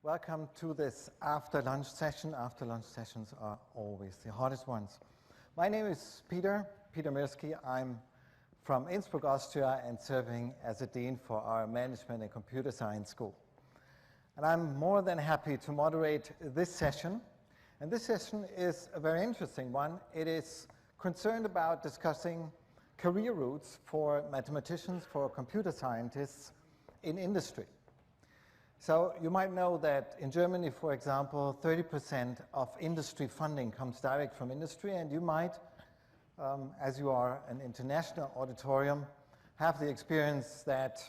Welcome to this after-lunch session. After-lunch sessions are always the hardest ones. My name is Peter Mirski. I'm from Innsbruck, Austria, and serving as a dean for our Management and Computer Science School. And I'm more than happy to moderate this session. And this session is a very interesting one. It is concerned about discussing career routes for mathematicians, for computer scientists in industry. So you might know that in Germany, for example, 30% of industry funding comes direct from industry, and you might, as you are an international auditorium, have the experience that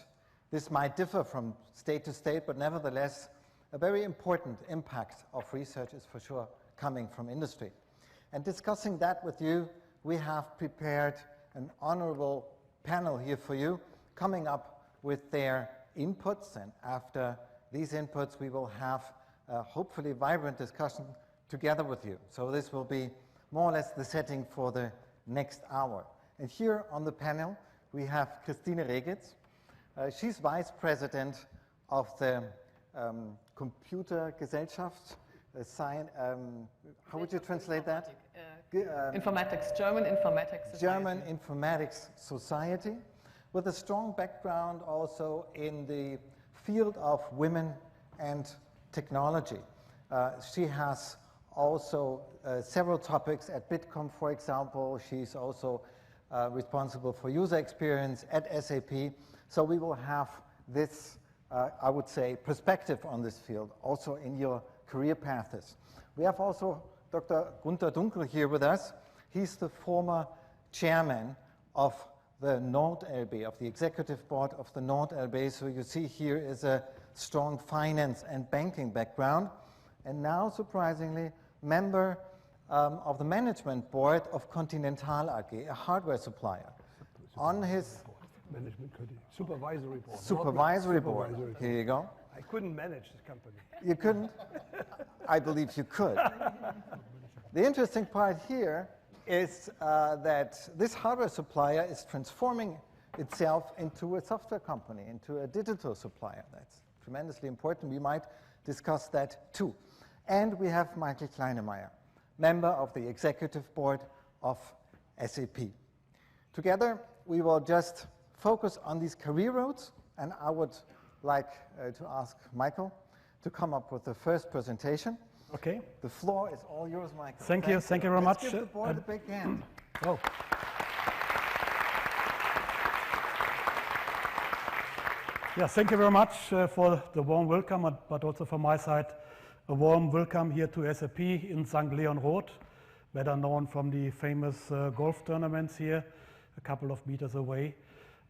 this might differ from state to state, but nevertheless, a very important impact of research is for sure coming from industry. And discussing that with you, we have prepared an honorable panel here for you, coming up with their inputs, and after these inputs we will have a hopefully vibrant discussion together with you. So this will be more or less the setting for the next hour. And here on the panel we have Christine Regitz. She's Vice President of the Computer Gesellschaft, how would you translate that? Informatics, German Informatics Society. German Informatics Society, with a strong background also in the field of women and technology. She has also several topics at Bitkom, for example. She's also responsible for user experience at SAP. So we will have this, I would say, perspective on this field, also in your career paths. We have also Dr. Gunter Dunkel here with us. He's the former chairman of the NordLB, of the executive board of the NordLB. So you see here is a strong finance and banking background. And now, surprisingly, member of the management board of Continental AG, a hardware supplier. On his supervisory board. Supervisory board. Here you go. I couldn't manage this company. You couldn't? I believe you could. The interesting part here is that this hardware supplier is transforming itself into a software company, into a digital supplier. That's tremendously important. We might discuss that too. And we have Michael Kleinemeier, member of the executive board of SAP. Together, we will just focus on these career routes, and I would like to ask Michael to come up with the first presentation. Okay. The floor is all yours, Michael. Thank you very much. Let's give the board a big hand. Oh. Yeah, thank you very much for the warm welcome, but also from my side, a warm welcome here to SAP in St. Leon Roth, better known from the famous golf tournaments here, a couple of meters away.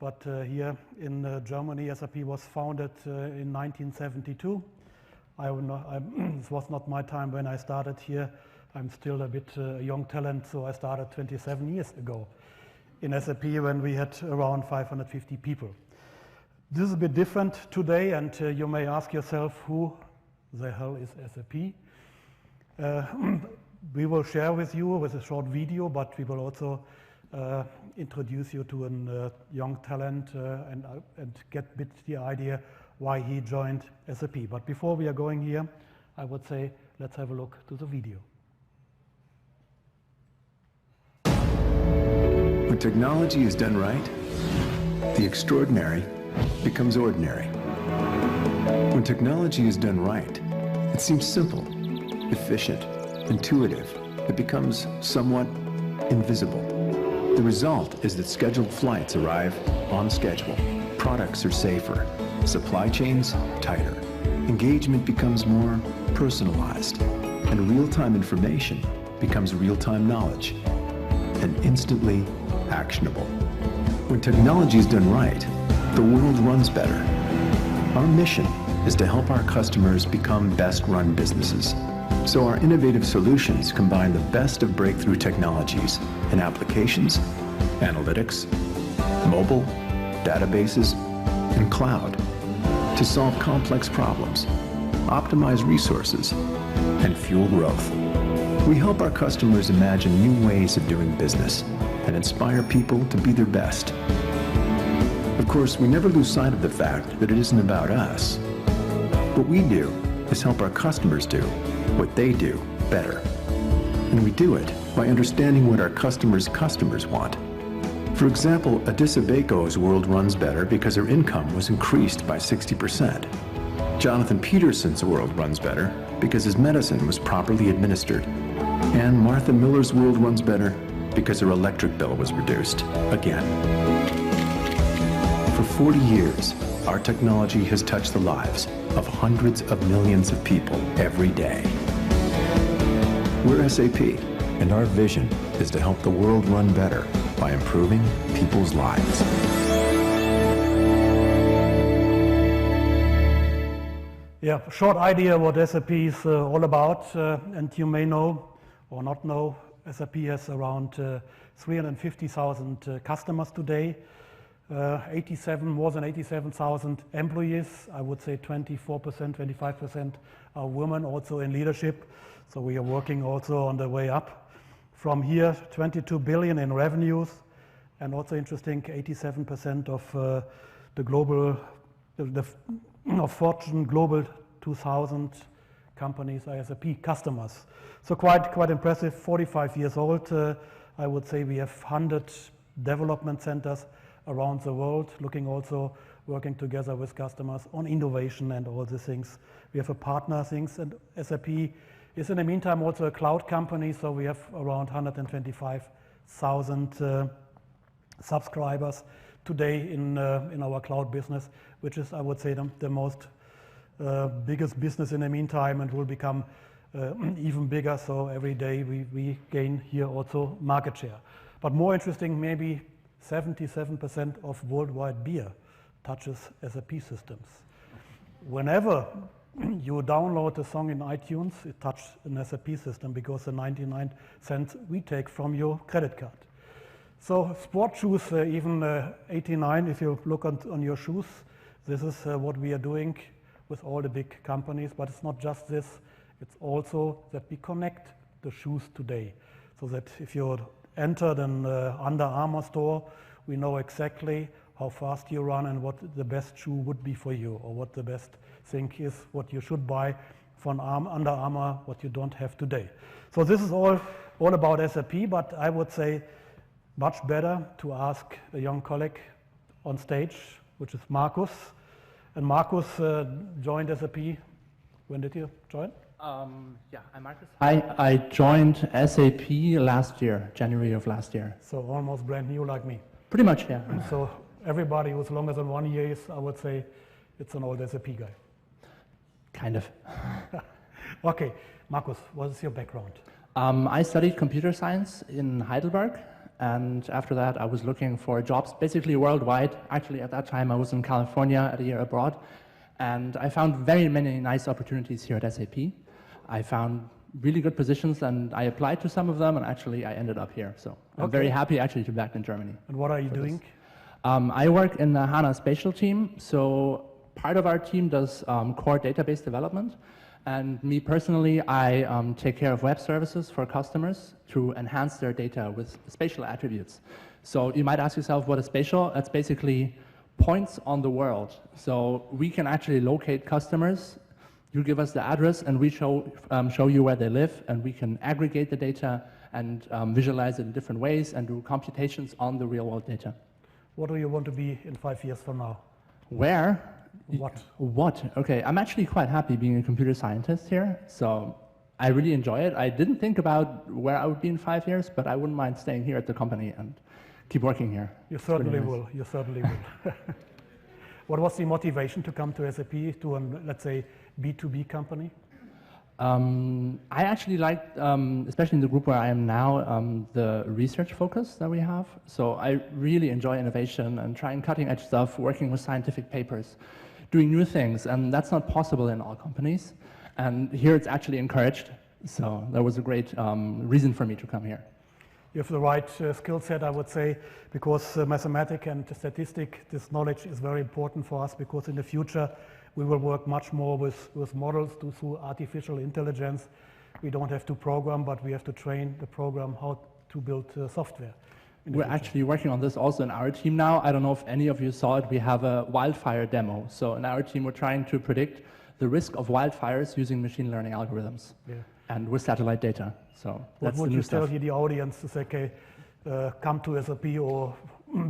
But here in Germany, SAP was founded in 1972. This was not my time when I started here. I'm still a bit young talent, so I started 27 years ago in SAP when we had around 550 people. This is a bit different today, and you may ask yourself, who the hell is SAP? We will share with you with a short video, but we will also introduce you to a young talent and get a bit the idea why he joined SAP. But before we are going here, I would say let's have a look to the video. When technology is done right, the extraordinary becomes ordinary. When technology is done right, it seems simple, efficient, intuitive. It becomes somewhat invisible. The result is that scheduled flights arrive on schedule. Products are safer. Supply chains tighter. Engagement becomes more personalized. And real-time information becomes real-time knowledge and instantly actionable. When technology is done right, the world runs better. Our mission is to help our customers become best-run businesses. So our innovative solutions combine the best of breakthrough technologies in applications, analytics, mobile, databases, and cloud to solve complex problems, optimize resources, and fuel growth. We help our customers imagine new ways of doing business and inspire people to be their best. Of course, we never lose sight of the fact that it isn't about us. What we do is help our customers do what they do better. And we do it by understanding what our customers' customers want. For example, Adissa Baco's world runs better because her income was increased by 60%. Jonathan Peterson's world runs better because his medicine was properly administered. And Martha Miller's world runs better because her electric bill was reduced again. For 40 years, our technology has touched the lives of hundreds of millions of people every day. We're SAP, and our vision is to help the world run better by improving people's lives. Yeah, short idea what SAP is all about, and you may know or not know, SAP has around 350,000 customers today, more than 87,000 employees. I would say 24%, 25% are women also in leadership. So we are working also on the way up. From here, 22 billion in revenues, and also interesting, 87% of the global, of Fortune Global 2000 companies are SAP customers. So quite impressive. 45 years old. I would say we have 100 development centers around the world, working together with customers on innovation and all these things. We have a partner things, and SAP is in the meantime also a cloud company, so we have around 125,000 subscribers today in our cloud business, which is, I would say, the most biggest business in the meantime, and will become even bigger. So every day we gain here also market share. But more interesting, maybe 77% of worldwide beer touches SAP systems. Whenever you download a song in iTunes, it touches an SAP system because the 99 cents we take from your credit card. So sport shoes, even 89, if you look on your shoes, this is what we are doing with all the big companies. But it's not just this, it's also that we connect the shoes today. So that if you entered an Under Armour store, we know exactly how fast you run and what the best shoe would be for you, or what the best thing is, what you should buy from Under Armour, what you don't have today. So this is all about SAP, but I would say much better to ask a young colleague on stage, which is Markus. And Markus joined SAP. When did you join? Yeah, I'm Markus. I joined SAP last year, January of last year. So almost brand new like me. Pretty much, yeah. So everybody who's longer than 1 year is, I would say, it's an old SAP guy. Kind of. Okay, Markus, what is your background? I studied computer science in Heidelberg, and after that I was looking for jobs basically worldwide. Actually, at that time I was in California at a year abroad, and I found very many nice opportunities here at SAP. I found really good positions, and I applied to some of them, and actually I ended up here. So I'm very happy actually to be back in Germany. And what are you doing? I work in the HANA spatial team. So part of our team does core database development. And me personally, I take care of web services for customers to enhance their data with spatial attributes. So you might ask yourself, what is spatial? That's basically points on the world. So we can actually locate customers. You give us the address, and we show you where they live, and we can aggregate the data and visualize it in different ways and do computations on the real-world data. What do you want to be in 5 years from now? Where? What? Okay, I'm actually quite happy being a computer scientist here, so I really enjoy it. I didn't think about where I would be in 5 years, but I wouldn't mind staying here at the company and keep working here. You certainly will. You certainly will. What was the motivation to come to SAP, to an, let's say, B2B company? I actually liked, especially in the group where I am now, the research focus that we have. So I really enjoy innovation and trying cutting-edge stuff, working with scientific papers, doing new things, and that's not possible in all companies. And here it's actually encouraged. So that was a great reason for me to come here. You have the right skill set, I would say, because mathematics and statistics, this knowledge is very important for us, because in the future we will work much more with models through artificial intelligence. We don't have to program, but we have to train the program how to build software. We're actually working on this also in our team now. I don't know if any of you saw it. We have a wildfire demo. So in our team, we're trying to predict the risk of wildfires using machine learning algorithms and with satellite data. So that's the new stuff. What would you tell the audience to say, okay, come to SAP or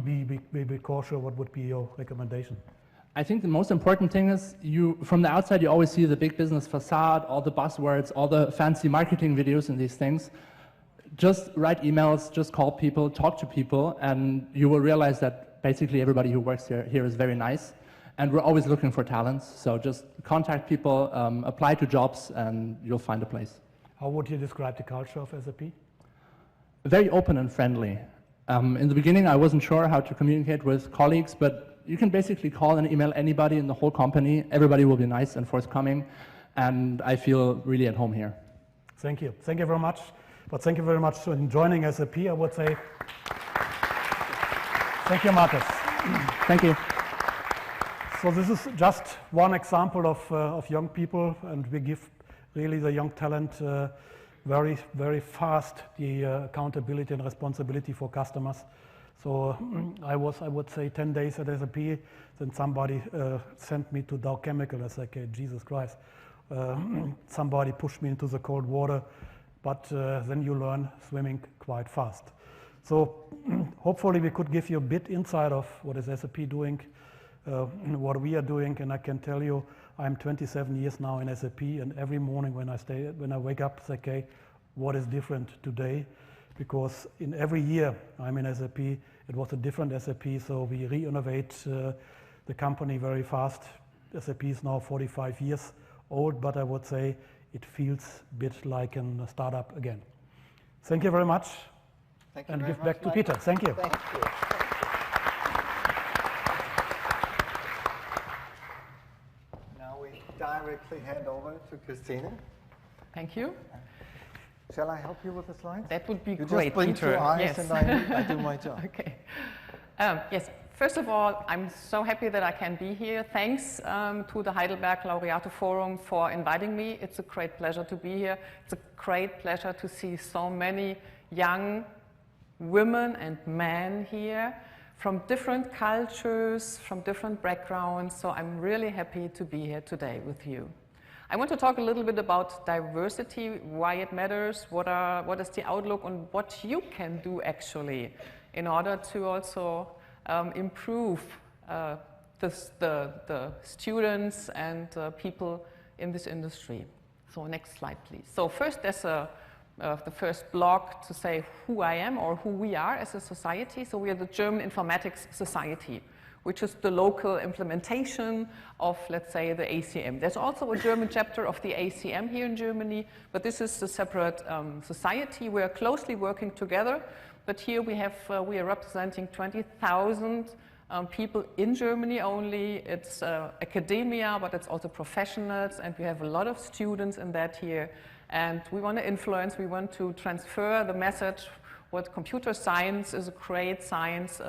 be cautious? What would be your recommendation? I think the most important thing is from the outside, you always see the big business facade, all the buzzwords, all the fancy marketing videos and these things. Just write emails, just call people, talk to people, and you will realize that basically everybody who works here is very nice. And we're always looking for talents. So just contact people, apply to jobs, and you'll find a place. How would you describe the culture of SAP? Very open and friendly. In the beginning, I wasn't sure how to communicate with colleagues, but you can basically call and email anybody in the whole company. Everybody will be nice and forthcoming, and I feel really at home here. Thank you. Thank you very much. But thank you very much for joining SAP. I would say thank you, Marcus. Thank you. So this is just one example of young people, and we give really the young talent very, very fast the accountability and responsibility for customers. So I would say 10 days at SAP, then somebody sent me to Dow Chemical. I said, okay, Jesus Christ. Somebody pushed me into the cold water, but then you learn swimming quite fast. So hopefully we could give you a bit insight of what is SAP doing, what we are doing, and I can tell you I'm 27 years now in SAP, and every morning when I wake up, I say, okay, what is different today? Because in every year I'm in SAP, it was a different SAP, so we re-innovate the company very fast. SAP is now 45 years old, but I would say it feels a bit like a startup again. Thank you very much. Thank you and very give much, back to Peter. Thank you. Thank you. Now we directly hand over to Christine. Thank you. Shall I help you with the slides? That would be you great, just blink Peter. your eyes Yes. and I do my job. Okay. Yes. First of all, I'm so happy that I can be here. Thanks to the Heidelberg Laureate Forum for inviting me. It's a great pleasure to be here. It's a great pleasure to see so many young women and men here from different cultures, from different backgrounds. So I'm really happy to be here today with you. I want to talk a little bit about diversity, why it matters, what is the outlook on what you can do actually in order to also improve the students and people in this industry. So next slide, please. So first there's the first block to say who I am or who we are as a society. So we are the German Informatics Society, which is the local implementation of, let's say, the ACM. There's also a German chapter of the ACM here in Germany, but this is a separate society. We are closely working together, but here we are representing 20,000 people in Germany only. It's academia, but it's also professionals, and we have a lot of students in that here. And we want to influence, we want to transfer the message what computer science is a great science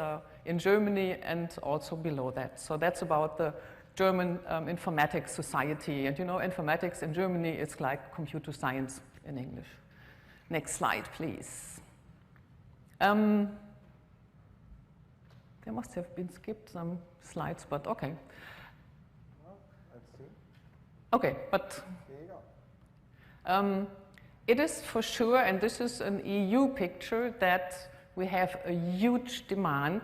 in Germany and also below that. So that's about the German Informatics Society. And you know, informatics in Germany is like computer science in English. Next slide, please. There must have been skipped some slides, but okay. Well, let's see. Okay, but Here you go. It is for sure, and this is an EU picture, that we have a huge demand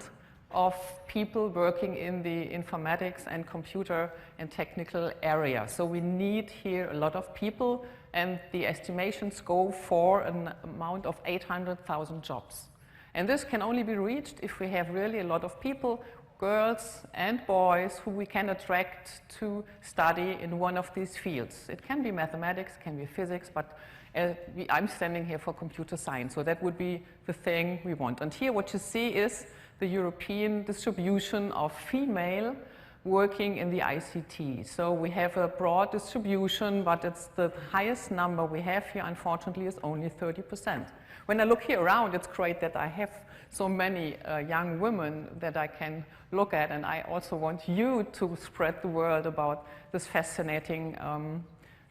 of people working in the informatics and computer and technical area. So we need here a lot of people, and the estimations go for an amount of 800,000 jobs. And this can only be reached if we have really a lot of people, girls and boys, who we can attract to study in one of these fields. It can be mathematics, can be physics, but I'm standing here for computer science, so that would be the thing we want. And here what you see is the European distribution of female working in the ICT. So we have a broad distribution, but it's the highest number we have here, unfortunately, is only 30%. When I look here around, it's great that I have so many young women that I can look at, and I also want you to spread the word about this fascinating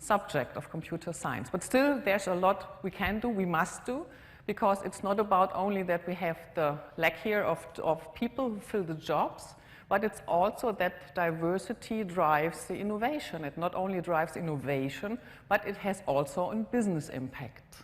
subject of computer science. But still, there's a lot we can do, we must do, because it's not about only that we have the lack here of people who fill the jobs, but it's also that diversity drives the innovation. It not only drives innovation, but it has also a business impact.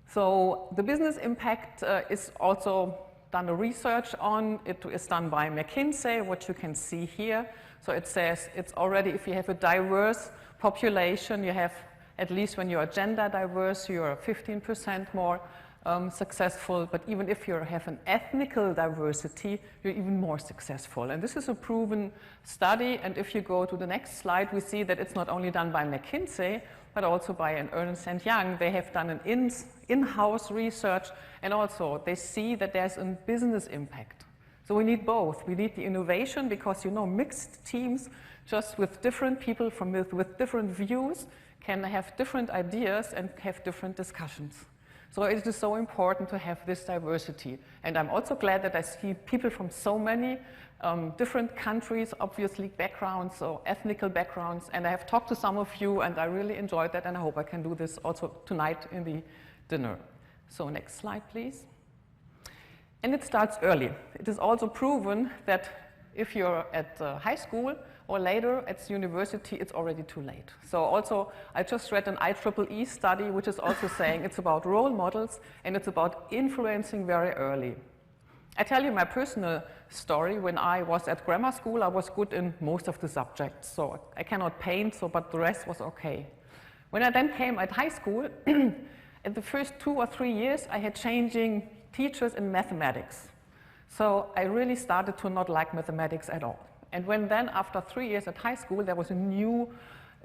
So the business impact is also done a research on. It is done by McKinsey, what you can see here. So it says it's already, if you have a diverse population, you have, at least when you are gender diverse, you are 15% more successful. But even if you have an ethnical diversity, you're even more successful. And this is a proven study. And if you go to the next slide, we see that it's not only done by McKinsey, but also by an Ernst & Young. They have done an in-house research, and also they see that there's a business impact. So we need both. We need the innovation because, you know, mixed teams just with different people with different views can have different ideas and have different discussions. So it is so important to have this diversity. And I'm also glad that I see people from so many different countries, obviously backgrounds, so ethnical backgrounds. And I have talked to some of you, and I really enjoyed that, and I hope I can do this also tonight in the dinner. So next slide, please. And it starts early. It is also proven that if you're at high school or later at university, it's already too late. So also, I just read an IEEE study, which is also saying it's about role models and it's about influencing very early. I tell you my personal story. When I was at grammar school, I was good in most of the subjects. So I cannot paint, but the rest was okay. When I then came at high school, in the first 2 or 3 years, I had changing teachers in mathematics. So I really started to not like mathematics at all. And when then, after 3 years at high school, there was a new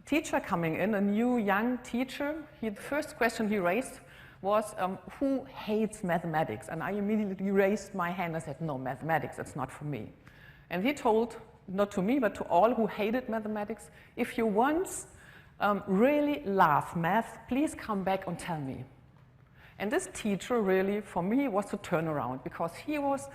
teacher coming in, a new young teacher. The first question he raised was, who hates mathematics? And I immediately raised my hand and said, no, mathematics, it's not for me. And he told, not to me, but to all who hated mathematics, if you once really love math, please come back and tell me. And this teacher really, for me, was a turnaround because he was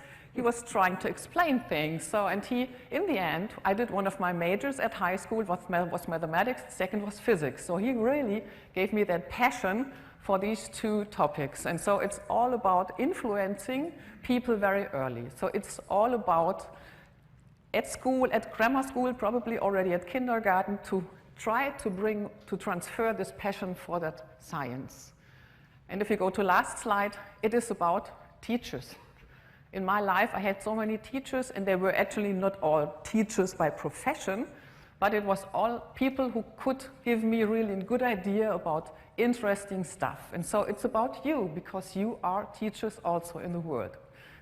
trying to explain things. So, and in the end, I did one of my majors at high school, was mathematics, the second was physics. So he really gave me that passion for these two topics. And so it's all about influencing people very early. So it's all about, at school, at grammar school, probably already at kindergarten, to try to transfer this passion for that science. And if you go to last slide, it is about teachers. In my life, I had so many teachers, and they were actually not all teachers by profession, but it was all people who could give me really a good idea about interesting stuff. And so it's about you, because you are teachers also in the world.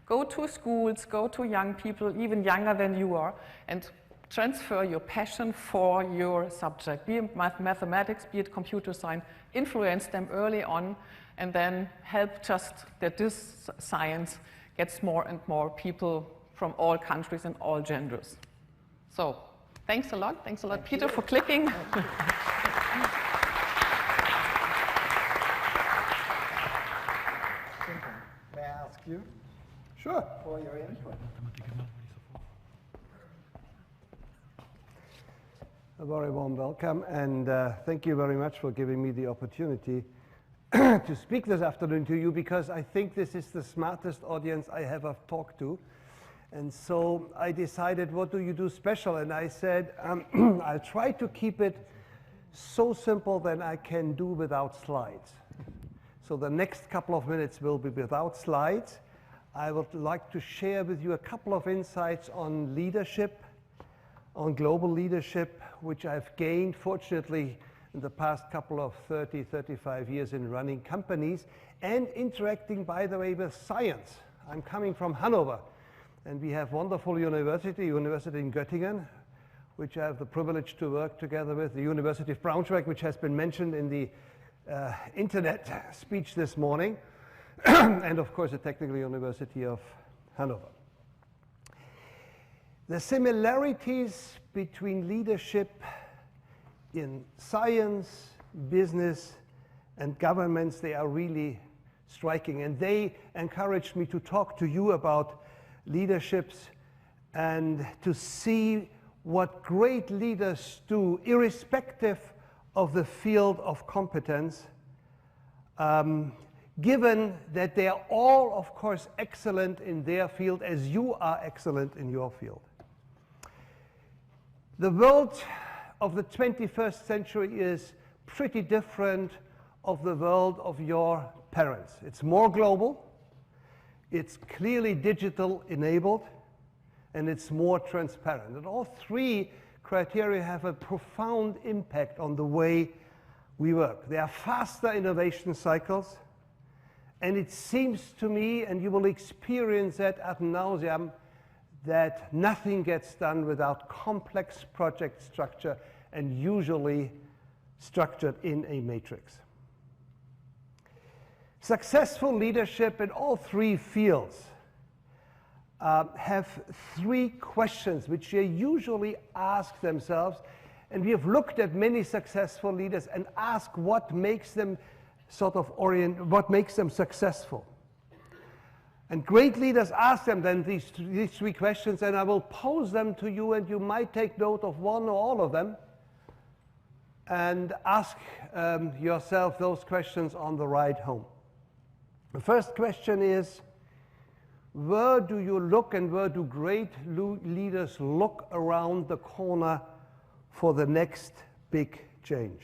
Go to schools, go to young people, even younger than you are, and transfer your passion for your subject, be it mathematics, be it computer science, influence them early on, and then help just that this science gets more and more people from all countries and all genders. So, thanks a lot. Thanks a lot, Peter, for clicking. May I ask you? Sure. For your input. A very warm welcome, and thank you very much for giving me the opportunity to speak this afternoon to you, because I think this is the smartest audience I have talked to. And so I decided, what do you do special? And I said, I'll try to keep it so simple that I can do without slides. So the next couple of minutes will be without slides. I would like to share with you a couple of insights on leadership, on global leadership, which I've gained, fortunately, in the past couple of 30, 35 years in running companies and interacting, by the way, with science. I'm coming from Hanover, and we have wonderful university in Göttingen, which I have the privilege to work together with, the University of Braunschweig, which has been mentioned in the internet speech this morning, and of course the Technical University of Hanover. The similarities between leadership in science, business, and governments, they are really striking. And they encouraged me to talk to you about leaderships and to see what great leaders do, irrespective of the field of competence, given that they are all, of course, excellent in their field as you are excellent in your field. The world of the 21st century is pretty different of the world of your parents. It's more global, it's clearly digital enabled, and it's more transparent. And all three criteria have a profound impact on the way we work. There are faster innovation cycles, and it seems to me, and you will experience that ad nauseam, that nothing gets done without complex project structure and usually structured in a matrix. Successful leadership in all three fields have three questions which they usually ask themselves, and we have looked at many successful leaders and asked what makes them what makes them successful. And great leaders ask them then these three questions, and I will pose them to you, and you might take note of one or all of them and ask yourself those questions on the ride home. The first question is, where do you look and where do great leaders look around the corner for the next big change?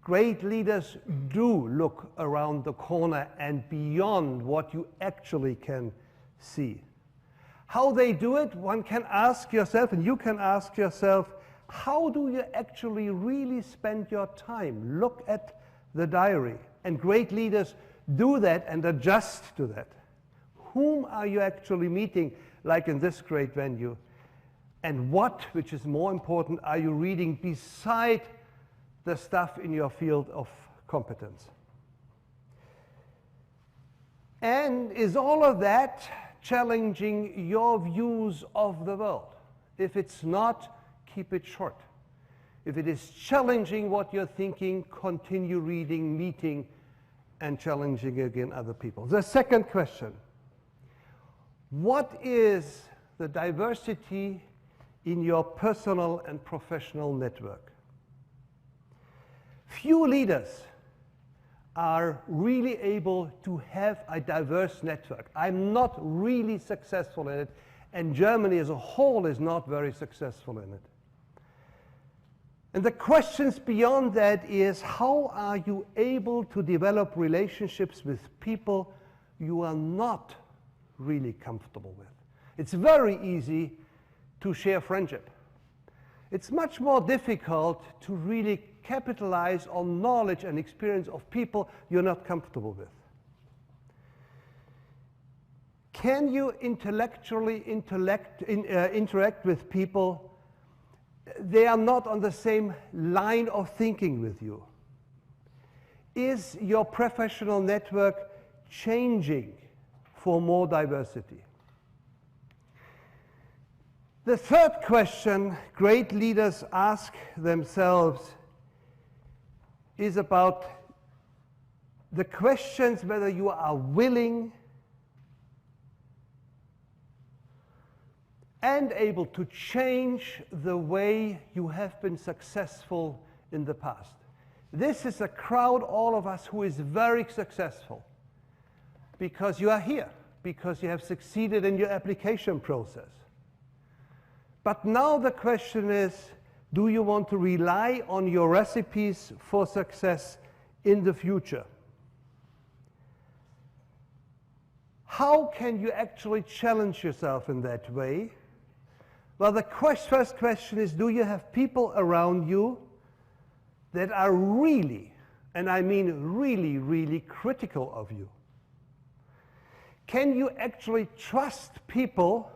Great leaders do look around the corner and beyond what you actually can see. How they do it, one can ask yourself, and you can ask yourself, how do you actually really spend your time? Look at the diary. And great leaders do that and adjust to that. Whom are you actually meeting, like in this great venue? And what, which is more important, are you reading beside the stuff in your field of competence? And is all of that challenging your views of the world? If it's not, keep it short. If it is challenging what you're thinking, continue reading, meeting, and challenging again other people. The second question, what is the diversity in your personal and professional network? Few leaders are really able to have a diverse network. I'm not really successful in it, and Germany as a whole is not very successful in it. And the questions beyond that is, how are you able to develop relationships with people you are not really comfortable with? It's very easy to share friendship. It's much more difficult to really capitalize on knowledge and experience of people you're not comfortable with. Can you intellectually interact with people? They are not on the same line of thinking with you. Is your professional network changing for more diversity? The third question great leaders ask themselves is about the questions whether you are willing and able to change the way you have been successful in the past. This is a crowd, all of us, who is very successful because you are here, because you have succeeded in your application process. But now the question is, do you want to rely on your recipes for success in the future? How can you actually challenge yourself in that way? Well, the first question is, do you have people around you that are really, and I mean really, really critical of you? Can you actually trust people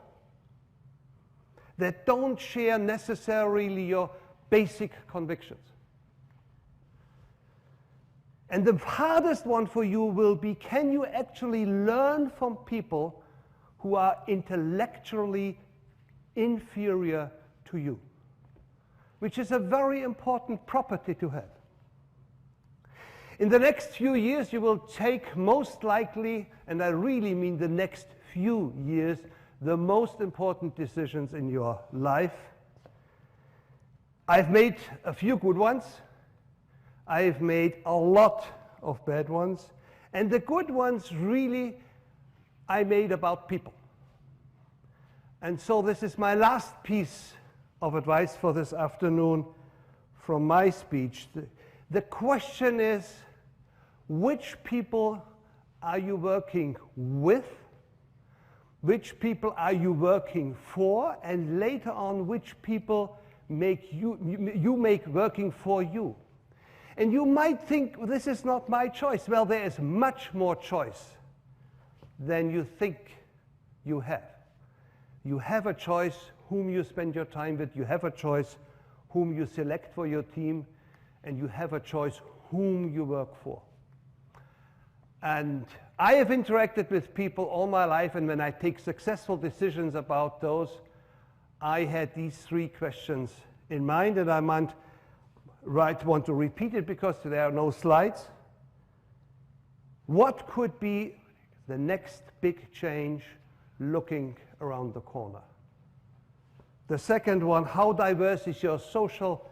that don't share necessarily your basic convictions? And the hardest one for you will be, can you actually learn from people who are intellectually inferior to you? Which is a very important property to have. In the next few years, you will take most likely, and I really mean the next few years, the most important decisions in your life. I've made a few good ones. I've made a lot of bad ones. And the good ones really I made about people. And so this is my last piece of advice for this afternoon from my speech. The question is, which people are you working with? Which people are you working for? And later on, which people make you make working for you? And you might think, this is not my choice. Well, there is much more choice than you think you have. You have a choice whom you spend your time with. You have a choice whom you select for your team. And you have a choice whom you work for. And I have interacted with people all my life, and when I take successful decisions about those, I had these three questions in mind, and I might want to repeat it because there are no slides. What could be the next big change looking around the corner? The second one, how diverse is your social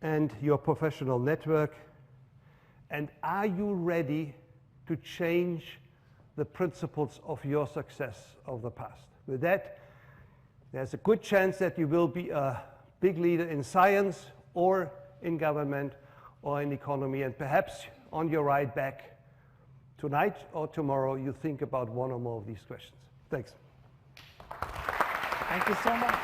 and your professional network? And are you ready to change the principles of your success of the past? With that, there's a good chance that you will be a big leader in science or in government or in economy, and perhaps on your ride back tonight or tomorrow you think about one or more of these questions. Thanks. Thank you so much.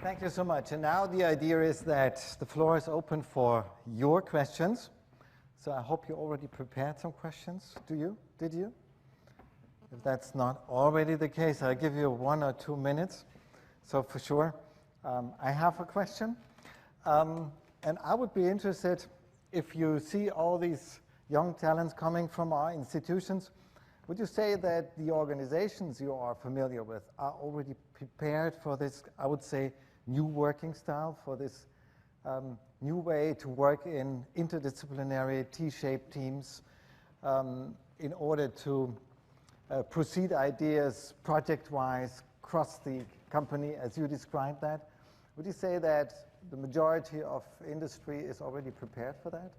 Thank you so much. And now the idea is that the floor is open for your questions. So I hope you already prepared some questions. Did you? If that's not already the case, I'll give you 1 or 2 minutes. So for sure, I have a question. And I would be interested if you see all these young talents coming from our institutions, would you say that the organizations you are familiar with are already prepared for this, I would say, new working style, for this new way to work in interdisciplinary T-shaped teams in order to proceed ideas project-wise across the company as you described that? Would you say that the majority of industry is already prepared for that?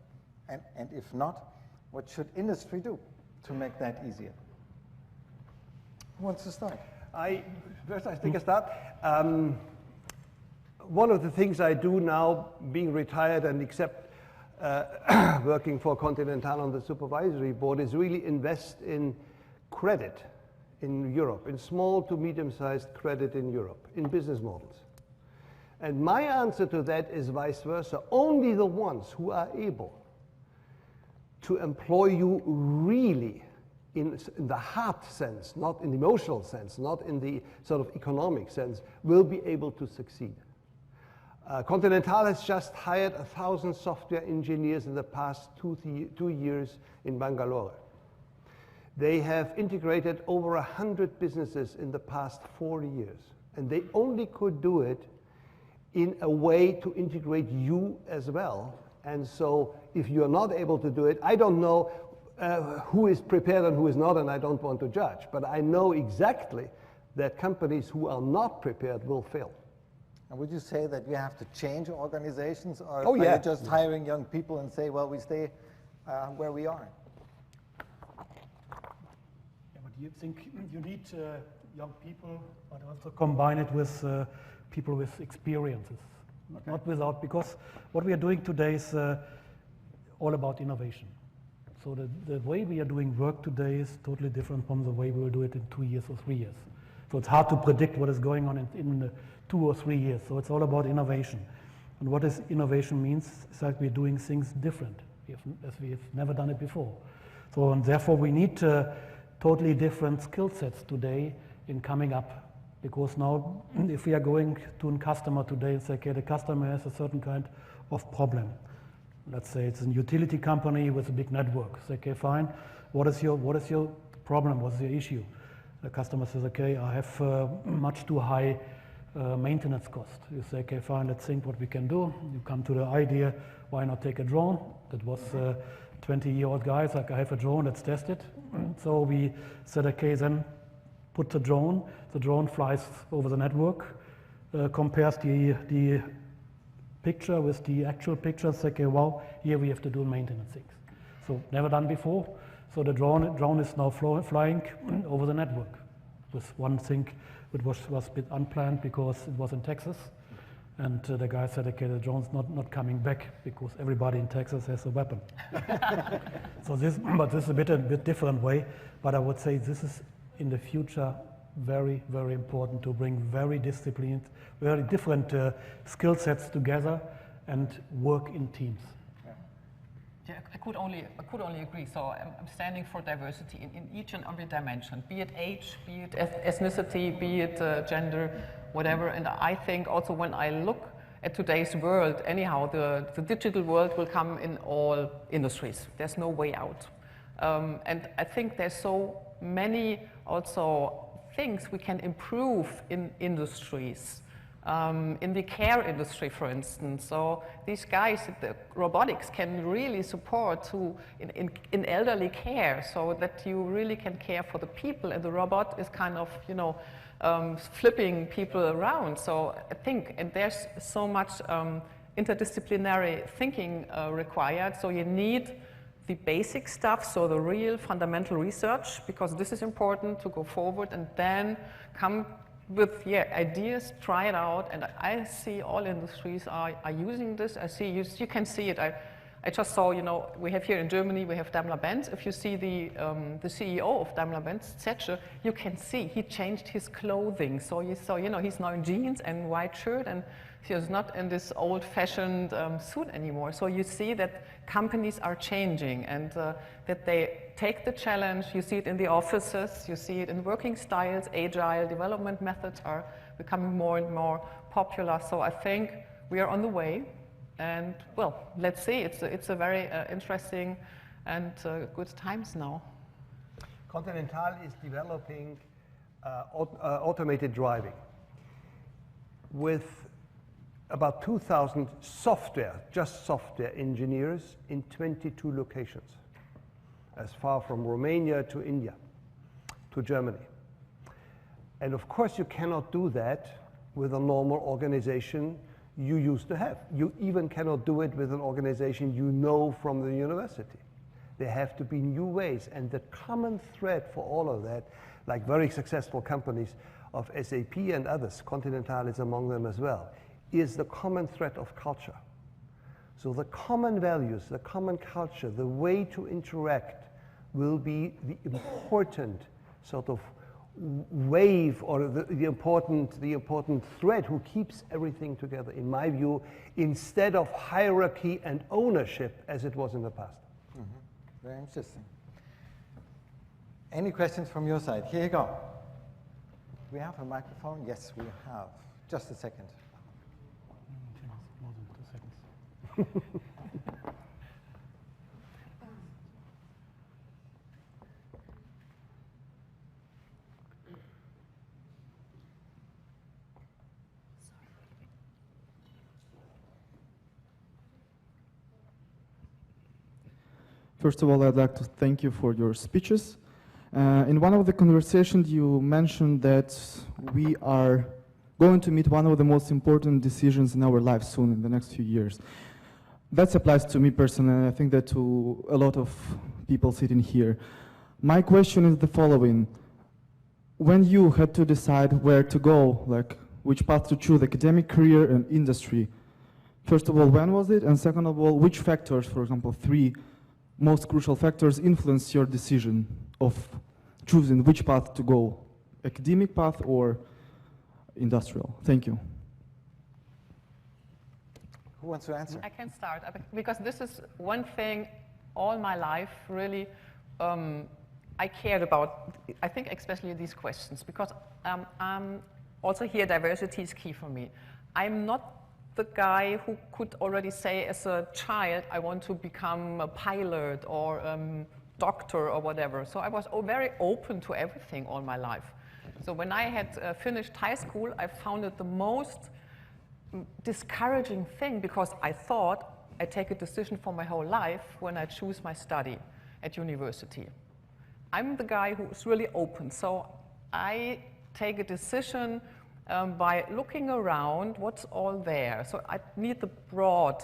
And if not, what should industry do to make that easier? Who wants to start? First I think I start. One of the things I do now, being retired and except working for Continental on the supervisory board, is really invest in credit in Europe, in small to medium-sized credit in Europe, in business models. And my answer to that is vice versa. Only the ones who are able to employ you really in the heart sense, not in the emotional sense, not in the sort of economic sense, will be able to succeed. Continental has just hired 1,000 software engineers in the past 2 years in Bangalore. They have integrated over 100 businesses in the past 4 years. And they only could do it in a way to integrate you as well. And so if you're not able to do it, I don't know who is prepared and who is not, and I don't want to judge. But I know exactly that companies who are not prepared will fail. And would you say that you have to change organizations, or are you just hiring young people and say, well, we stay where we are? Yeah, but you think you need young people, but also combine it with people with experiences. Okay. Not without, because what we are doing today is all about innovation. So the way we are doing work today is totally different from the way we will do it in 2 years or 3 years. So it's hard to predict what is going on in 2 or 3 years. So it's all about innovation. And what is innovation means is that we're doing things different, as we have never done it before. So and therefore we need totally different skill sets today in coming up. Because now if we are going to a customer today and say, okay, the customer has a certain kind of problem. Let's say it's a utility company with a big network. Say, okay, fine. What is your problem? What's your issue? The customer says, okay, I have much too high maintenance cost. You say, okay, fine, let's think what we can do. You come to the idea, why not take a drone? That was 20-year-old guys, like I have a drone, let's test it. So we said, okay, then put the drone flies over the network, compares the picture with the actual picture, say, okay, well, here we have to do maintenance things. So never done before. So the drone is now flying over the network with one thing which was a bit unplanned because it was in Texas. And the guy said, okay, the drone's not coming back because everybody in Texas has a weapon. So this is a bit different way, but I would say this is in the future very, very important to bring very disciplined, very different skill sets together and work in teams. Yeah, I could only agree. So I'm standing for diversity in each and every dimension, be it age, be it ethnicity, be it gender, whatever. And I think also when I look at today's world, anyhow, the digital world will come in all industries. There's no way out. And I think there's so many also things we can improve in industries. In the care industry, for instance. So these guys, the robotics can really support in elderly care, so that you really can care for the people, and the robot is kind of, you know, flipping people around. So I think, and there's so much interdisciplinary thinking required, so you need the basic stuff, so the real fundamental research, because this is important to go forward, and then come with ideas, try it out, and I see all industries are using this. I see, you can see it. I just saw, you know, we have here in Germany, we have Daimler-Benz. If you see the CEO of Daimler-Benz, Zetsche, you can see he changed his clothing. So you saw, you know, he's now in jeans and white shirt, and he's not in this old-fashioned suit anymore. So you see that companies are changing, and that they take the challenge. You see it in the offices, you see it in working styles, agile development methods are becoming more and more popular. So I think we are on the way, and well, let's see. It's a very interesting and good times now. Continental is developing automated driving with about 2,000 just software engineers in 22 locations, as far from Romania to India, to Germany. And of course, you cannot do that with a normal organization you used to have. You even cannot do it with an organization you know from the university. There have to be new ways, and the common thread for all of that, like very successful companies of SAP and others, Continental is among them as well, is the common thread of culture. So the common values, the common culture, the way to interact will be the important sort of wave, or the important thread who keeps everything together, in my view, instead of hierarchy and ownership as it was in the past. Mm-hmm. Very interesting. Any questions from your side? Here you go. We have a microphone? Yes, we have. Just a second. More than 2 seconds. First of all, I'd like to thank you for your speeches. In one of the conversations, you mentioned that we are going to meet one of the most important decisions in our lives soon, in the next few years. That applies to me personally, and I think that to a lot of people sitting here. My question is the following. When you had to decide where to go, like which path to choose, academic career and industry, first of all, when was it? And second of all, which factors, for example, 3 most crucial factors influence your decision of choosing which path to go, academic path or industrial? Thank you. Who wants to answer? I can start, because this is one thing all my life really I cared about, I think especially these questions, because also here diversity is key for me. I'm not the guy who could already say as a child, I want to become a pilot or doctor or whatever. So I was very open to everything all my life. So when I had finished high school, I found it the most discouraging thing, because I thought I take a decision for my whole life when I choose my study at university. I'm the guy who is really open. So I take a decision by looking around what's all there. So I need the broad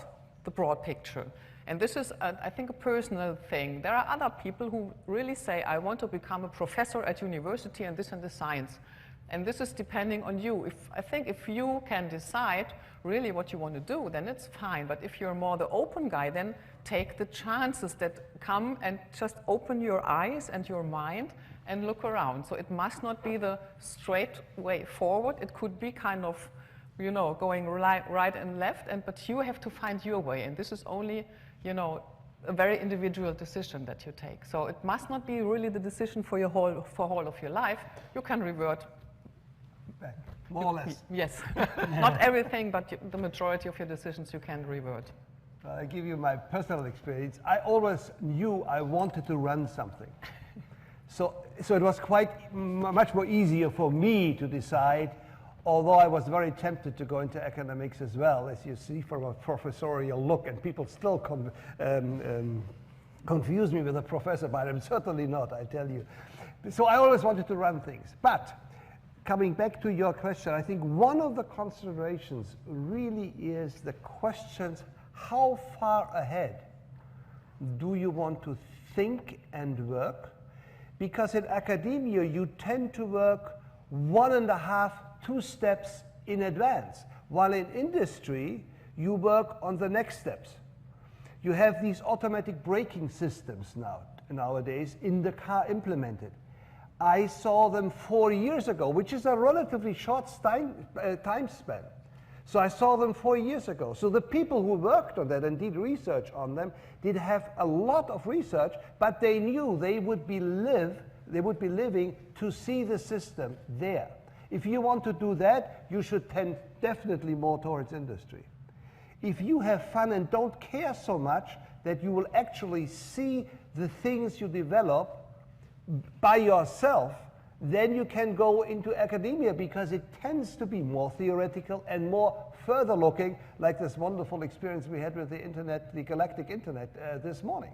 picture. And this is, I think, a personal thing. There are other people who really say, I want to become a professor at university and this science. And this is depending on you. I think if you can decide really what you want to do, then it's fine. But if you're more the open guy, then take the chances that come and just open your eyes and your mind and look around. So it must not be the straight way forward. It could be kind of, you know, going right and left, but you have to find your way. And this is only, you know, a very individual decision that you take. So it must not be really the decision for whole of your life. You can revert back, more or less. Yes, not everything, but the majority of your decisions you can revert. I give you my personal experience. I always knew I wanted to run something. So it was quite much more easier for me to decide, although I was very tempted to go into academics as well, as you see from a professorial look, and people still confuse me with a professor, but I'm certainly not, I tell you. So I always wanted to run things. But coming back to your question, I think one of the considerations really is the questions, how far ahead do you want to think and work? Because in academia, you tend to work 1.5, 2 steps in advance, while in industry, you work on the next steps. You have these automatic braking systems nowadays in the car implemented. I saw them 4 years ago, which is a relatively short time span. So I saw them 4 years ago. So the people who worked on that and did research on them did have a lot of research, but they knew they would be living to see the system there. If you want to do that, you should tend definitely more towards industry. If you have fun and don't care so much that you will actually see the things you develop by yourself, then you can go into academia because it tends to be more theoretical and more further looking, like this wonderful experience we had with the internet, the galactic internet this morning.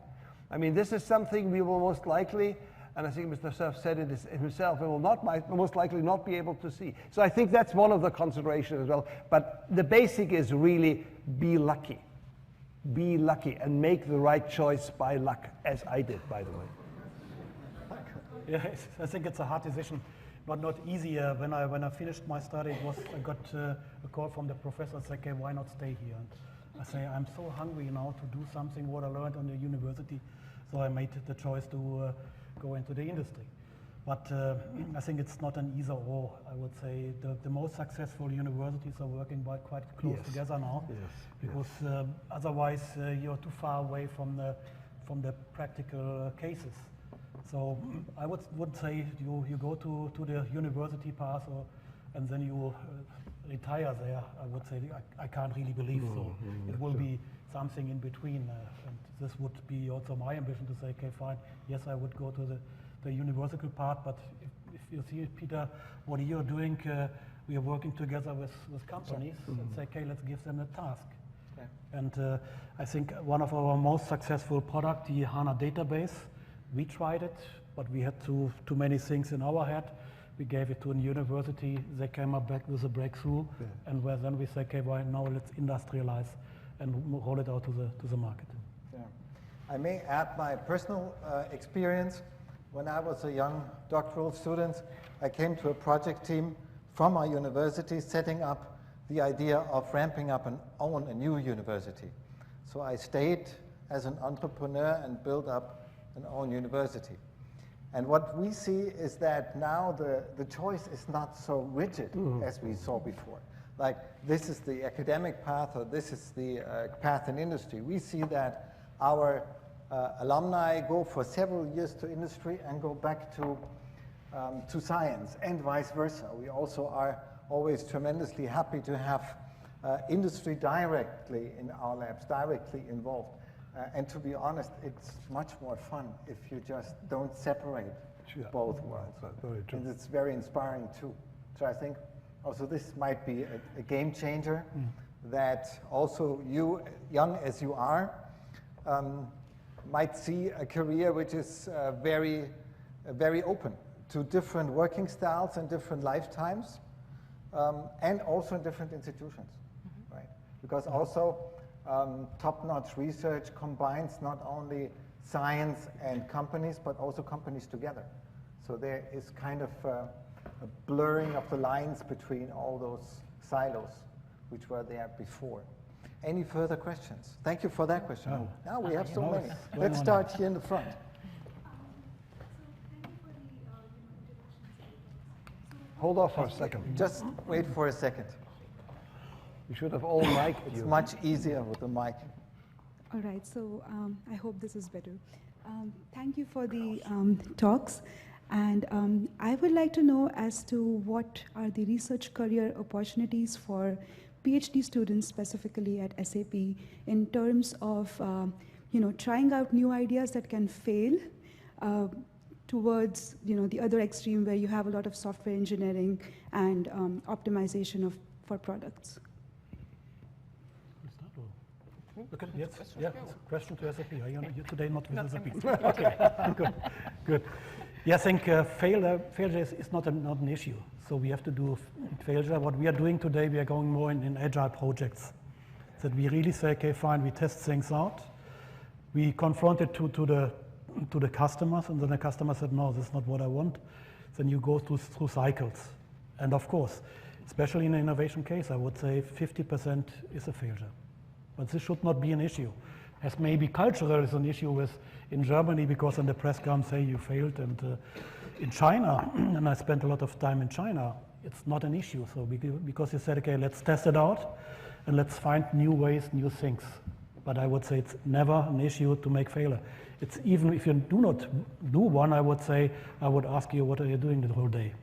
I mean, this is something we will most likely, and I think Mr. Cerf said it himself, we will most likely not be able to see. So I think that's one of the considerations as well. But the basic is really be lucky. Be lucky and make the right choice by luck, as I did, by the way. Yeah, I think it's a hard decision, but not easy. When I finished my study, I got a call from the professor saying, okay, why not stay here? And I say, I'm so hungry now to do something what I learned on the university, so I made the choice to go into the industry. But I think it's not an either or. I would say the most successful universities are working quite close together now, because otherwise you're too far away from the practical cases. So I would say you go to the university path, and then you retire there. I would say I can't really believe so. It will be something in between, and this would be also my ambition to say, okay, fine, yes, I would go to the university part, but if you see, Peter, what you're doing, we are working together with companies and say, okay, let's give them a task. Okay. And I think one of our most successful product, the HANA database, we tried it, but we had too many things in our head. We gave it to a university. They came up back with a breakthrough, and then we said, okay, well, now let's industrialize and roll it out to the market. Yeah. I may add my personal experience. When I was a young doctoral student, I came to a project team from our university setting up the idea of ramping up a new university. So I stayed as an entrepreneur and built up an own university. And what we see is that now the choice is not so rigid as we saw before. Like, this is the academic path, or this is the path in industry. We see that our alumni go for several years to industry and go back to science, and vice versa. We also are always tremendously happy to have industry directly in our labs, directly involved. And to be honest, it's much more fun if you just don't separate both worlds. Very true. And it's very inspiring too. So I think also this might be a game changer, that also you, young as you are, might see a career which is very open to different working styles and different lifetimes. and also in different institutions, right? Because also top-notch research combines not only science and companies, but also companies together. So there is kind of a blurring of the lines between all those silos which were there before. Any further questions? Thank you for that question. Oh. Now we have so many. it's Let's start here in the front. Hold off for a second. Just wait for a second. You should have all mic'd It's you. much easier with the mic. All right, so I hope this is better. Thank you for the talks. And I would like to know as to what are the research career opportunities for PhD students specifically at SAP in terms of trying out new ideas that can fail towards the other extreme where you have a lot of software engineering and optimization for products. Look at yes, yeah. Question to SAP. You're today not with SAP. Okay, good. Yeah, I think failure is not an issue. So we have to do failure. What we are doing today, we are going more in agile projects. That we really say, okay, fine, we test things out. We confront it to the customers, and then the customer said, no, this is not what I want. Then you go through cycles. And of course, especially in an innovation case, I would say 50% is a failure. But this should not be an issue. As maybe cultural is an issue in Germany, because when the press comes, hey, you failed. And in China, and I spent a lot of time in China, it's not an issue. So because you said, okay, let's test it out, and let's find new ways, new things. But I would say it's never an issue to make failure. It's even if you do not do one, I would say, I would ask you, what are you doing the whole day?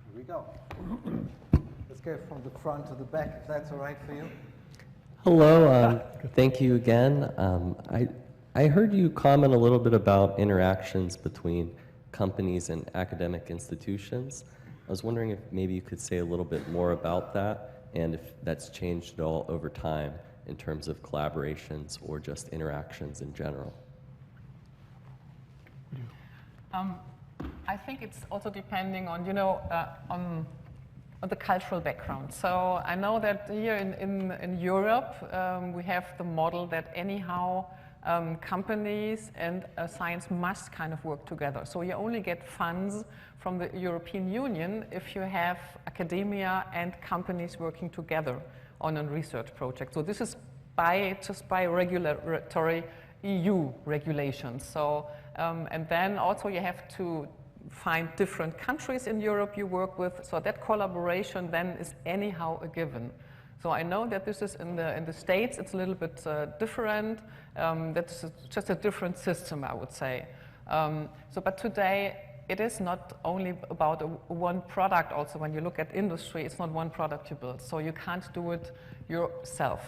Here we go. Let's go from the front to the back, if that's all right for you. Hello, thank you again. I heard you comment a little bit about interactions between companies and academic institutions. I was wondering if maybe you could say a little bit more about that, and if that's changed at all over time in terms of collaborations or just interactions in general. I think it's also depending on, on the cultural background. So I know that here in Europe, we have the model that anyhow companies and science must kind of work together. So you only get funds from the European Union if you have academia and companies working together on a research project. So this is just by regulatory EU regulations. So and then also you have to find different countries in Europe you work with. So that collaboration then is anyhow a given. So I know that this is in the States, it's a little bit different. That's just a different system, I would say. But today, it is not only about one product also. When you look at industry, it's not one product you build. So you can't do it yourself.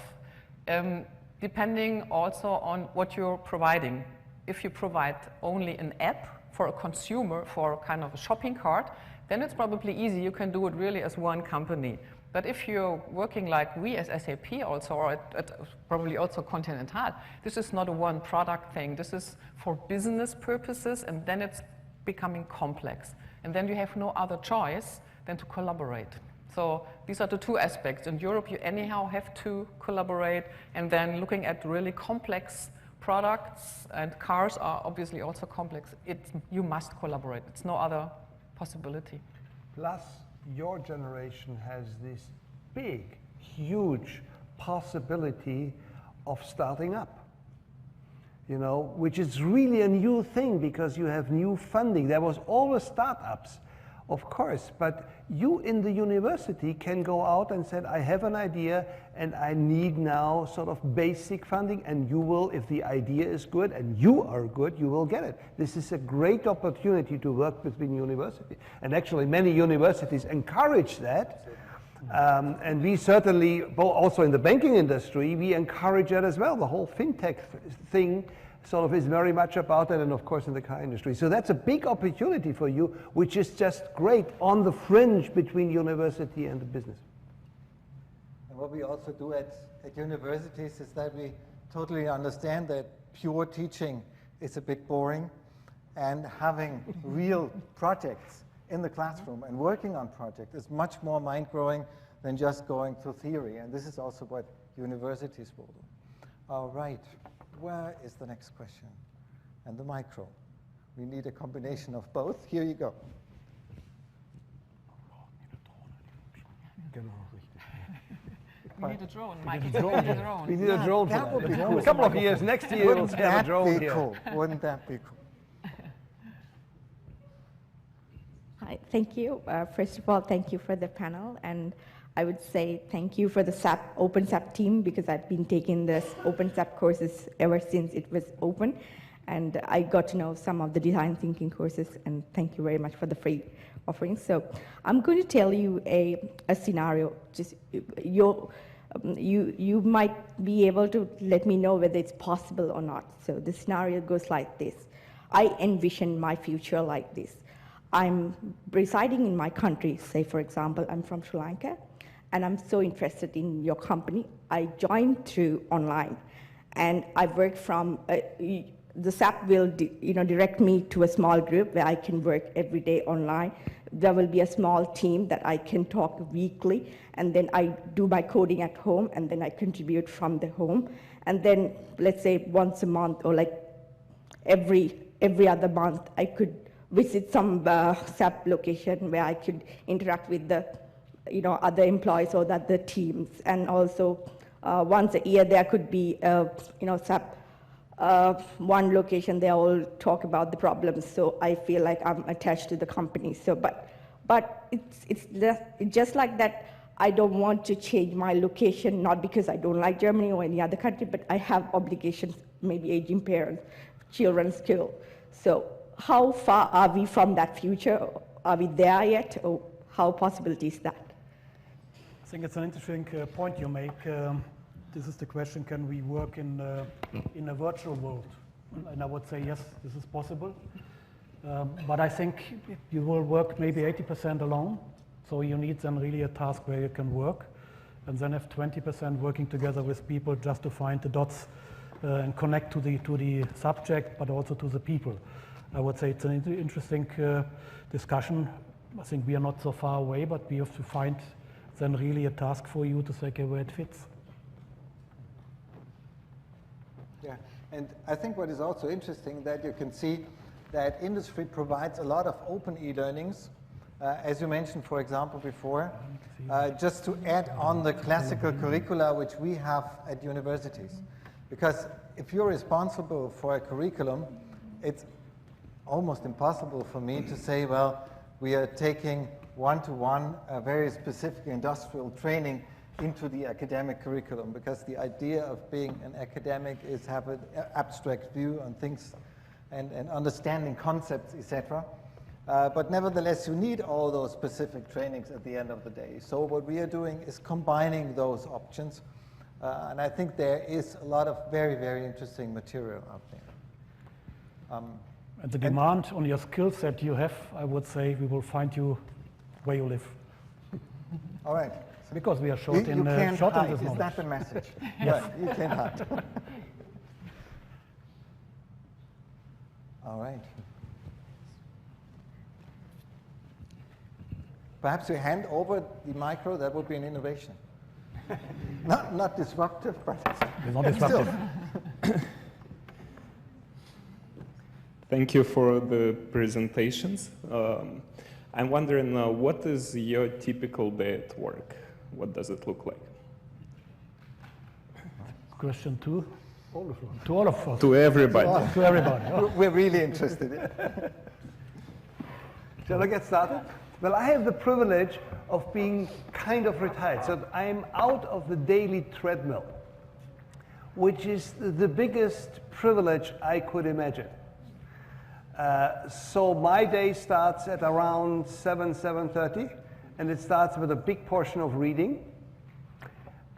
Depending also on what you're providing. If you provide only an app for a consumer, for kind of a shopping cart, then it's probably easy. You can do it really as one company. But if you're working like we as SAP also, or at probably also Continental, this is not a one product thing. This is for business purposes, and then it's becoming complex. And then you have no other choice than to collaborate. So these are the two aspects. In Europe, you anyhow have to collaborate, and then looking at really complex products, and cars are obviously also complex. You must collaborate. It's no other possibility. Plus, your generation has this big, huge possibility of starting up, which is really a new thing because you have new funding. There was always startups, of course, but you in the university can go out and say, I have an idea and I need now sort of basic funding, and you will, if the idea is good and you are good, you will get it. This is a great opportunity to work between universities. And actually many universities encourage that. And we certainly, also in the banking industry, we encourage that as well. The whole fintech thing sort of is very much about that, and of course in the car industry. So that's a big opportunity for you, which is just great on the fringe between university and the business. And what we also do at universities is that we totally understand that pure teaching is a bit boring, and having real projects in the classroom and working on projects is much more mind-growing than just going through theory. And this is also what universities will do. All right, where is the next question? And the micro. We need a combination of both. Here you go. We need a drone, Mike. We need a drone for that. Would be cool. A couple of years, next year we'll have a drone here. Cool. Wouldn't that be cool? Hi, thank you. First of all, thank you for the panel, and I would say thank you for the OpenSAP team, because I've been taking this OpenSAP courses ever since it was open, and I got to know some of the design thinking courses, and thank you very much for the free offering. So I'm going to tell you a scenario. Just you might be able to let me know whether it's possible or not. So the scenario goes like this. I envision my future like this. I'm residing in my country, say for example, I'm from Sri Lanka, and I'm so interested in your company. I joined through online, and I work from, the SAP will direct me to a small group where I can work every day online. There will be a small team that I can talk weekly, and then I do my coding at home, and then I contribute from the home. And then let's say once a month, or like every other month, I could visit some SAP location where I could interact with the other employees or the teams. And also once a year there could be SAP one location, they all talk about the problems, so I feel like I'm attached to the company. So but it's just like that. I don't want to change my location, not because I don't like Germany or any other country, but I have obligations, maybe aging parents, children's school. So how far are we from that future? Are we there yet, or how possible is that? I think it's an interesting point you make. This is the question: can we work in a virtual world? And I would say yes, this is possible. But I think you will work maybe 80% alone. So you need then really a task where you can work, and then have 20% working together with people just to find the dots and connect to the subject, but also to the people. I would say it's an interesting discussion. I think we are not so far away, but we have to find then really a task for you to say, okay, where it fits. Yeah, and I think what is also interesting that you can see that industry provides a lot of open e-learnings, as you mentioned, for example, before, just to add on the classical curricula which we have at universities. Because if you're responsible for a curriculum, it's almost impossible for me to say, well, we are taking one-to-one a very specific industrial training into the academic curriculum, because the idea of being an academic is have an abstract view on things and understanding concepts, etc. But nevertheless, you need all those specific trainings at the end of the day. So what we are doing is combining those options. And I think there is a lot of very, very interesting material out there. And the demand on your skill set you have, I would say we will find you where you live. All right. Because we are short in this knowledge. Is that the message? Yes. Right, you can't hide. All right. Perhaps you hand over the micro, that would be an innovation. not disruptive, but it's not disruptive. Thank you for the presentations. I'm wondering, what is your typical day at work? What does it look like? Question two? To all of us. To everybody. To everybody. Oh. We're really interested in. Shall I get started? Well, I have the privilege of being kind of retired, so I'm out of the daily treadmill, which is the biggest privilege I could imagine. So my day starts at around 7:30, and it starts with a big portion of reading.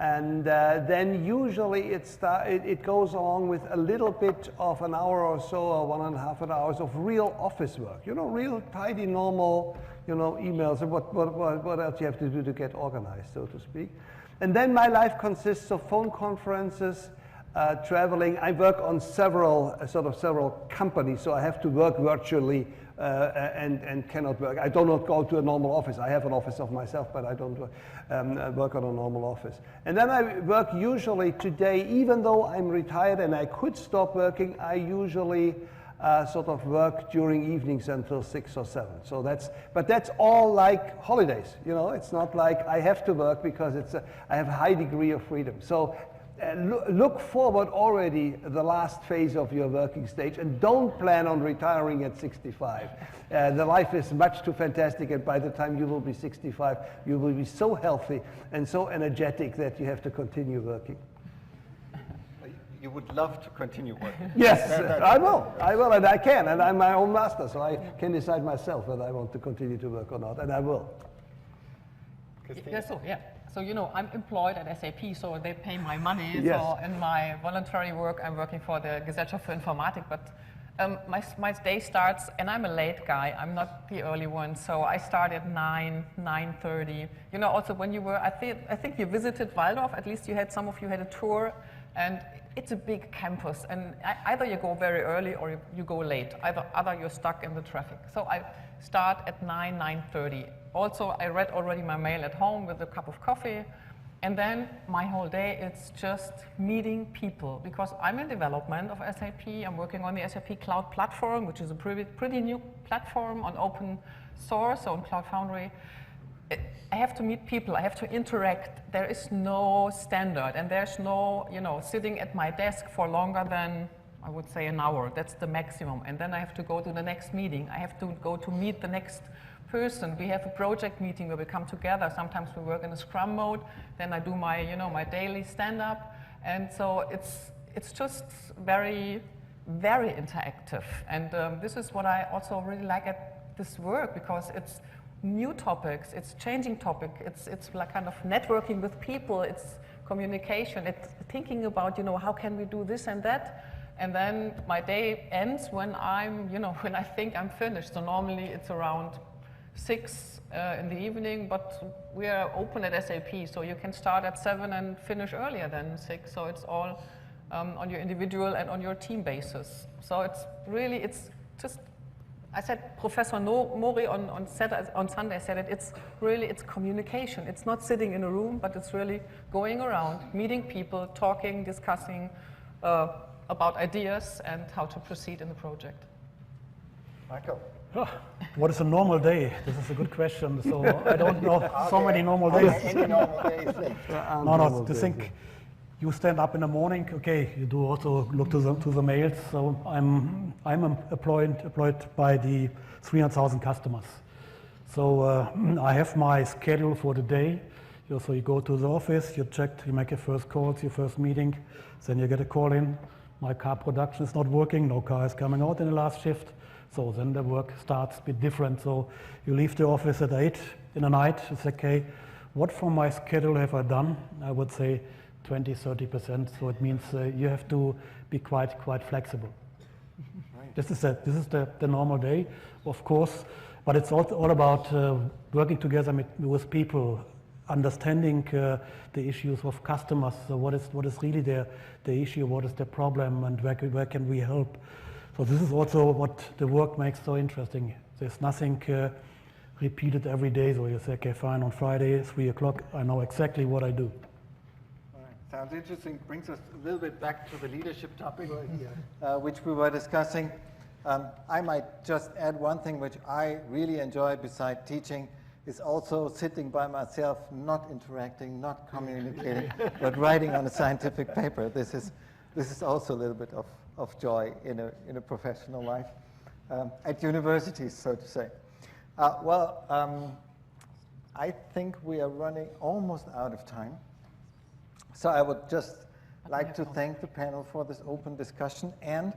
And then usually it goes along with a little bit of an hour or so, or 1.5 hours of real office work. You know, real tidy, normal, emails and what else you have to do to get organized, so to speak. And then my life consists of phone conferences, traveling. I work on several companies, so I have to work virtually and cannot work. I do not go to a normal office. I have an office of myself, but I don't work on a normal office. And then I work usually today, even though I'm retired and I could stop working, I usually sort of work during evenings until 6 or 7. So that's all like holidays, you know. It's not like I have to work because I have a high degree of freedom. So look forward already the last phase of your working stage, and don't plan on retiring at 65. The life is much too fantastic, and by the time you will be 65, you will be so healthy and so energetic that you have to continue working. You would love to continue working. Yes, I will, and I can, and I'm my own master, so I can decide myself whether I want to continue to work or not, and I will. So, you know, I'm employed at SAP, so they pay my money. Yes. So in my voluntary work, I'm working for the Gesellschaft for Informatik, but my day starts, and I'm a late guy. I'm not the early one, so I start at 9:30. You know, also when you were, I think you visited Waldorf, at least some of you had a tour, and it's a big campus, and either you go very early or you go late. Either you're stuck in the traffic. So I start at 9:30. Also, I read already my mail at home with a cup of coffee, and then my whole day, it's just meeting people, because I'm in development of SAP. I'm working on the SAP Cloud Platform, which is a pretty new platform on open source, on Cloud Foundry. I have to meet people, I have to interact. There is no standard, and there's no, you know, sitting at my desk for longer than, I would say, an hour. That's the maximum. And then I have to go to the next meeting. I have to go to meet the next person. We have a project meeting where we come together. Sometimes we work in a Scrum mode. Then I do my, you know, my daily stand-up. And so it's just very, very interactive. And this is what I also really like at this work, because it's new topics, it's changing topic, it's like kind of networking with people, it's communication, it's thinking about, you know, how can we do this and that. And then my day ends when when I think I'm finished. So normally it's around 6 in the evening, but we are open at SAP, so you can start at 7 and finish earlier than 6. So it's all on your individual and on your team basis. So it's just, I said, Professor Mori on Sunday said it, it's communication. It's not sitting in a room, but it's really going around, meeting people, talking, discussing about ideas and how to proceed in the project. Michael. What is a normal day? This is a good question. So I don't know so many normal days. Any normal days left? To think you stand up in the morning. Okay, you do also look to the mails. So I'm employed by the 300,000 customers. So I have my schedule for the day. So you go to the office, you check, you make your first calls, your first meeting, then you get a call in. My car production is not working. No car is coming out in the last shift. So then the work starts a bit different. So you leave the office at 8 in the night. It's okay. What from my schedule have I done? I would say 20–30%. So it means you have to be quite flexible. Right. This is the normal day, of course. But it's all about working together with people, understanding the issues of customers. So what is really the issue? What is the problem? And where can we help? So this is also what the work makes so interesting. There's nothing repeated every day. So you say, okay, fine, on Friday, 3 o'clock, I know exactly what I do. All right. Sounds interesting. Brings us a little bit back to the leadership topic, which we were discussing. I might just add one thing which I really enjoy beside teaching is also sitting by myself, not interacting, not communicating, but writing on a scientific paper. This is also a little bit of joy in a professional life at universities, so to say. I think we are running almost out of time. So I would just like to thank the panel for this open discussion and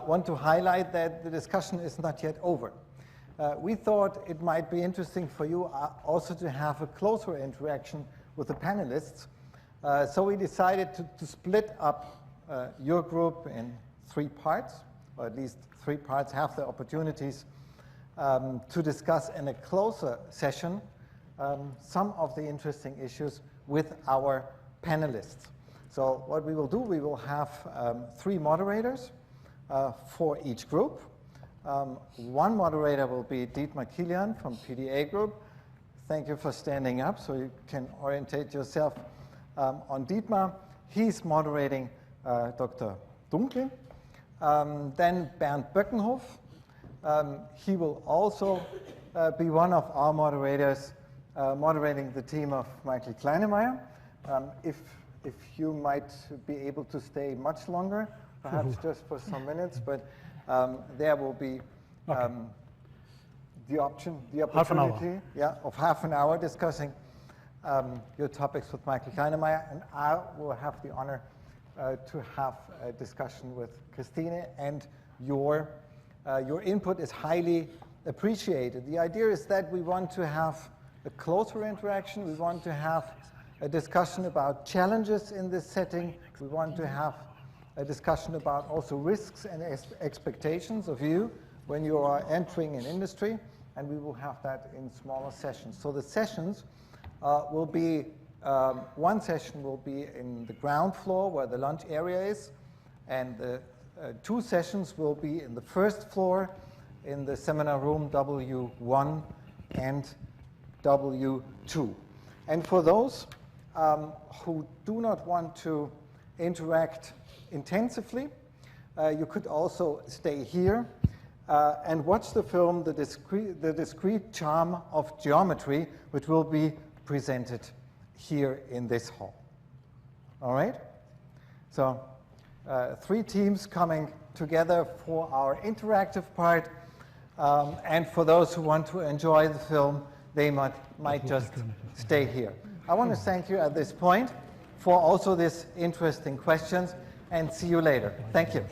want to highlight that the discussion is not yet over. We thought it might be interesting for you also to have a closer interaction with the panelists. So we decided to split up your group in 3 parts, or at least 3 parts have the opportunities to discuss in a closer session some of the interesting issues with our panelists. So what we will do, we will have 3 moderators for each group. One moderator will be Dietmar Kilian from PDA Group. Thank you for standing up so you can orientate yourself on Dietmar. He's moderating Dr. Dunkel. Then Bernd Böckenhoff. He will also be one of our moderators, moderating the team of Michael Kleinemeier. If you might be able to stay much longer, perhaps just for some minutes, but there will be the opportunity of half an hour discussing your topics with Michael Kleinemeier, and I will have the honor to have a discussion with Christine, and your input is highly appreciated. The idea is that we want to have a closer interaction. We want to have a discussion about challenges in this setting. We want to have a discussion about also risks and expectations of you when you are entering an industry, and we will have that in smaller sessions. So the sessions will be, one session will be in the ground floor where the lunch area is, and the 2 sessions will be in the first floor in the seminar room W1 and W2. And for those who do not want to interact intensively, you could also stay here and watch the film, The Discrete Charm of Geometry, which will be presented here in this hall. All right? So 3 teams coming together for our interactive part, and for those who want to enjoy the film, they might just stay here. I want to thank you at this point for also these interesting questions, and see you later. Thank you.